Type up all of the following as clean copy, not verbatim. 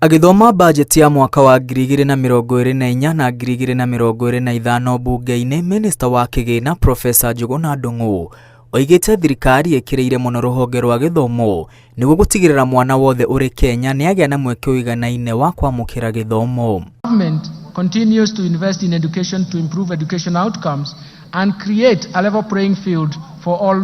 Agithoma budget ya mwaka wa 2024 na 2025 bunge-inĩ, Minister wa Kĩgĩna Professor Njũgũna Ndung'u oigĩte thirikari ĩkĩrĩire mũno rũhonge rwa gĩthomo nĩguo gũtigĩrĩra mwana wothe ũrĩ Kenya nĩ agĩa na mweke ũiganaine wa kwamũkĩra gĩthomo. Government continues to invest in education to improve education outcomes and create a level playing field for all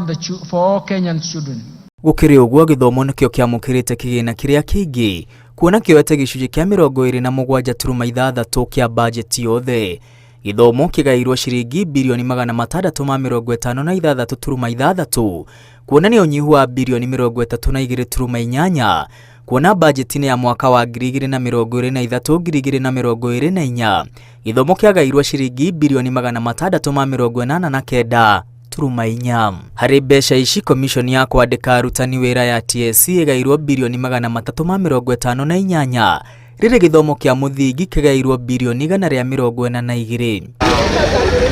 Kenyan children. Gũkĩrĩ ũguo, gĩthomo nĩkĩo kĩamũkĩrĩte kĩgĩna kĩrĩa kĩingĩ, kuona kĩoete gĩcunjĩ kĩa 27.6 kĩa budget yothe. Gĩthomo kĩgaĩirwo ciringi birioni 656.6, kuonania ũnyihu wa birioni 32.8, kuona budget-inĩ ya mwaka wa 2023-2024 gĩthomo kĩagaĩirwo ciringi birioni 689.4. Harĩ mbeca ici, Commission ya kwandĩka arutani wĩra ya TSC ĩgaĩirwo birioni 358, rĩrĩ gĩthomo kĩa mũthingi kĩgaĩirwo birioni 142.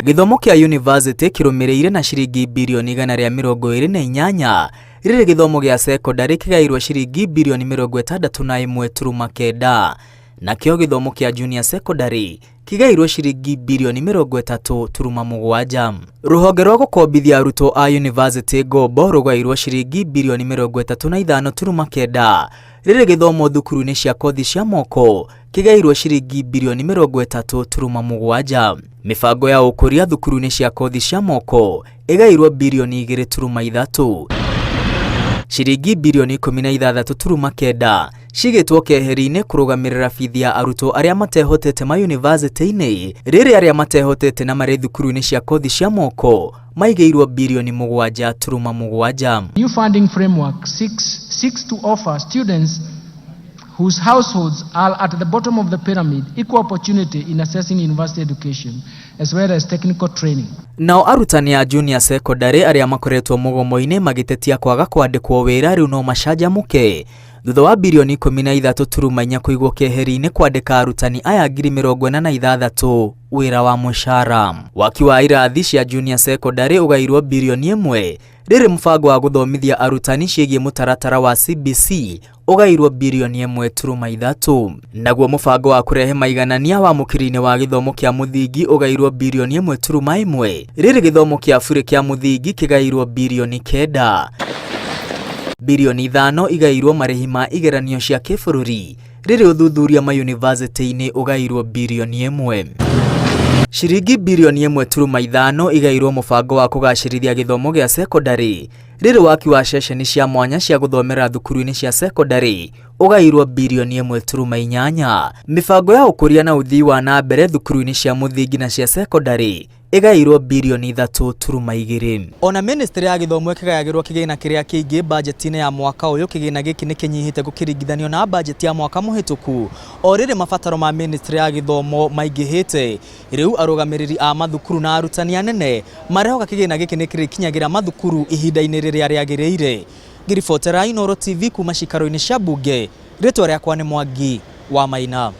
Gĩthomo kĩa university kĩrũmĩrĩire na ciringi birioni 128, rĩrĩ gĩthomo gĩa secondary kĩgaĩirwo ciringi birioni 61.9, nakĩo gĩthomo kĩa junior secondary kĩgaĩirwo ciringi birioni 30.7. Rũhonge rwa gũkombithia arutwo a university ngombo rũgaĩirwo ciringi birioni 35.9, rĩrĩ gĩthomo thukuru-inĩ cia kothi cia moko kĩgaĩirwo ciringi birioni 30.7. Mĩbango ya ũkũria thukuru-inĩ cia kothi cia moko ĩgaĩirwo birioni 2.3. Ciringi birioni 16.9 cigĩtwo keheri-inĩ kũrũgamĩrĩra bithi ya arutwo arĩa matehotete ma university-inĩ, rĩrĩ arĩa matehotete na marĩ thukuru-inĩ cia kothi cia moko maigĩirwo birioni 7.7. New funding framework seeks to offer students whose households are at the bottom of the pyramid equal opportunity in accessing university education as well as technical training. Nao arutani a junior secondary arĩa makoretwo mũgomo-inĩ magĩtetia kwaga kwandĩkwo wĩra rĩu no macanjamũke thutha wa birioni 13.4 kũigwo keheri-inĩ kwandĩka arutani aya 46,000 wĩra wa mũcara. Waki wa irathi cia junior secondary ũgaĩirwo birioni 1, rĩrĩ mũbango wa gũthomithia arutani ciĩgiĩ mũtaratara wa CBC ũgaĩirwo birioni 1.3, naguo mũbango wa kũrehe maiganania wa mũkĩri-inĩ wa gĩthomo kĩa mũthingi ũgaĩirwo birioni 1.1, rĩrĩ gĩthomo kĩa burĩ kĩa mũthingi kĩgaĩirwo birioni 9. Birioni 5 igaĩirwo marĩhi ma igeranio cia kĩbũrũri, rĩrĩ ũthuthuria ma university-inĩ ũgaĩirwo birioni 1. Ciringi birioni 1.5 igaĩirwo mũbango wa kũgacĩrithia gĩthomo gĩa secondary, rĩrĩ waki wa ceceni cia mwanya cia gũthomera thukuru-inĩ cia secondary ũgaĩirwo birioni 1.8. Mĩbango ya ũkũria na ũthii wa na mbere thukuru-inĩ cia mũthingi na cia secondary ĩgaĩirwo birioni 3.2. Ona ministry ya gĩthomo ĩkĩgayagĩrwo kĩgĩna kĩrĩa kĩingĩ budget-inĩ ya mwaka ũyũ, kĩgĩna gĩkĩ nĩ kĩnyihĩte gũkĩringithanio na budget ya mwaka mũhĩtũku, o rĩrĩ mabataro ma ministry ya gĩthomo maingĩhĩte. Rĩu arũgamĩrĩri a mathukuru na arutani anene marehoka kĩgĩna gĩkĩ nĩ kĩrĩkinyagĩra mathukuru ihinda-inĩ rĩrĩa rĩagĩrĩire. Ngĩribotera Inooro TV kuma cikaro-inĩ cia mbunge, rĩtwa rĩakwa nĩ Mwangi wa Maina.